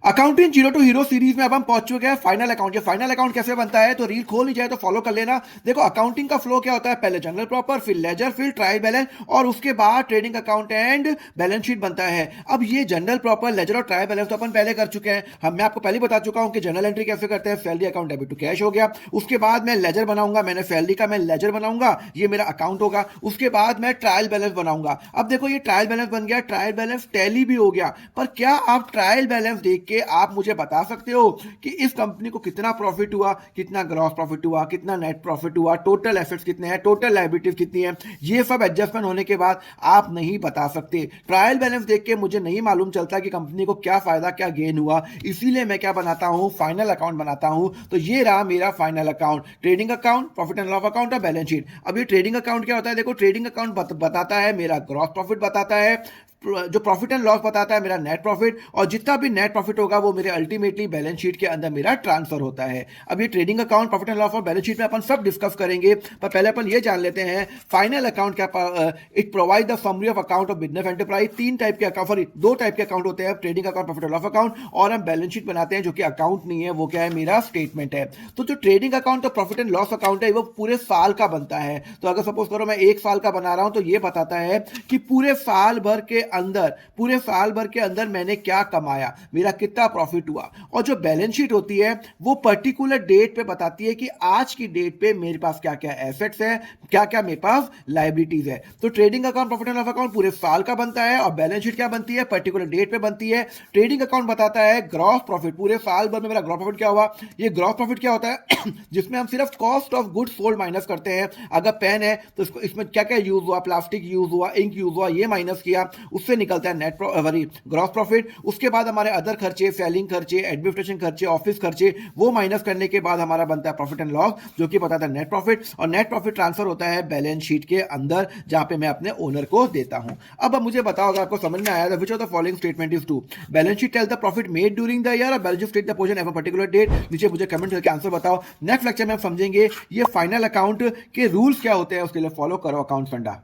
Accounting zero to hero series में अब हम पहुंच चुके हैं फाइनल अकाउंट। ये फाइनल अकाउंट कैसे बनता है तो रील खोल नहीं जाए तो फॉलो कर लेना। देखो अकाउंटिंग का फ्लो क्या होता है, पहले जनरल प्रॉपर, फिर लेजर, फिर ट्रायल बैलेंस और उसके बाद trading account and balance sheet बनता है। अब ये जनरल प्रॉपर, लेजर और ट्रायल बैलेंस तो अपन पहले कर चुके हैं। मैं आपको पहले बता चुका हूं कि जनरल एंट्री कैसे करते हैं। Salary account debit to cash हो गया, उसके बाद मैं लेजर बनाऊंगा, मैंने सैलरी का मैं लेजर बनाऊंगा, ये मेरा अकाउंट होगा। उसके बाद मैं ट्रायल बैलेंस बनाऊंगा। अब देखो ये ट्रायल बैलेंस बन गया, ट्रायल बैलेंस टैली भी हो गया। पर क्या आप ट्रायल बैलेंस देख के आप मुझे बता सकते हो कि इस कंपनी को कितना प्रॉफिट हुआ, कितना ग्रॉस प्रॉफिट हुआ, कितना नेट प्रॉफिट हुआ, टोटल एसेट्स कितने हैं, टोटल लायबिलिटीज कितनी है? ये सब एडजस्टमेंट होने के बाद आप नहीं बता सकते। ट्रायल बैलेंस देख के मुझे नहीं मालूम चलता कि कंपनी को क्या फायदा, क्या गेन हुआ। इसीलिए मैं क्या बनाता हूं, फाइनल अकाउंट बनाता हूं। तो ये रहा मेरा final account, trading account, profit and loss account और बैलेंस शीट। अब ये ट्रेडिंग अकाउंट क्या होता है? देखो ट्रेडिंग अकाउंट बताता है मेरा ग्रॉस प्रॉफिट, बताता है जो प्रॉफिट एंड लॉस, बताता है मेरा नेट प्रॉफिट, और जितना भी नेट प्रॉफिट होगा वो मेरे अल्टीमेटली बैलेंस शीट के अंदर मेरा ट्रांसफर होता है। अब ये trading account, profit and loss और बैलेंस शीट में अपन सब डिस्कस करेंगे, पर पहले अपन ये जान लेते हैं फाइनल अकाउंट क्या। It provide the summary of account of business enterprise. तीन टाइप के अकाउंट, सॉरी दो टाइप के अकाउंट होते हैं, trading account, profit and loss account, और हम बैलेंस शीट बनाते हैं जो कि अकाउंट नहीं है, वो क्या है, मेरा स्टेटमेंट है। तो जो ट्रेडिंग अकाउंट और प्रॉफिट एंड लॉस अकाउंट है वो पूरे साल का बनता है। तो अगर सपोज करो मैं एक साल का बना रहा हूं तो ये बताता है कि पूरे साल भर के अंदर मैंने क्या कमाया, मेरा कितना प्रॉफिट हुआ। और जो बैलेंस शीट होती है वो पर्टिकुलर डेट पे बताती है कि आज की डेट पे मेरे पास क्या क्या एसेट्स है, क्या क्या मेरे पास लायबिलिटीज है। तो trading account, profit and loss account पूरे साल का बनता है, और बैलेंस शीट क्या बनती है, पर्टिकुलर डेट पे बनती है। ट्रेडिंग अकाउंट बताता है ग्रॉस प्रॉफिट, पूरे साल भर में मेरा ग्रॉस प्रॉफिट क्या हुआ। ये ग्रॉस प्रॉफिट क्या होता है जिसमें हम सिर्फ cost of goods sold minus करते हैं। अगर पेन है तो इसमें क्या क्या यूज हुआ, प्लास्टिक यूज हुआ, इंक यूज हुआ, ये माइनस किया, उससे निकलता है नेट ग्रॉस प्रॉफिट। उसके बाद हमारे अदर खर्चे, सेलिंग खर्चे, एडमिनिस्ट्रेशन खर्चे, ऑफिस खर्चे, वो माइनस करने के बाद हमारा बनता है प्रॉफिट एंड लॉस, जो कि बताता है नेट प्रॉफिट। और नेट प्रॉफिट ट्रांसफर होता है बैलेंस शीट के अंदर, जहां पे मैं अपने ओनर को देता हूं। अब मुझे बताओ, अगर आपको समझ में आया which of the following statement is true. Balance sheet tells the profit made during the year, और balance sheet state the position at a particular date. नीचे मुझे कमेंट करके आंसर बताओ। नेक्स्ट लेक्चर में हम समझेंगे ये फाइनल अकाउंट के रूल्स क्या होते हैं, उसके लिए फॉलो करो अकाउंट फंडा।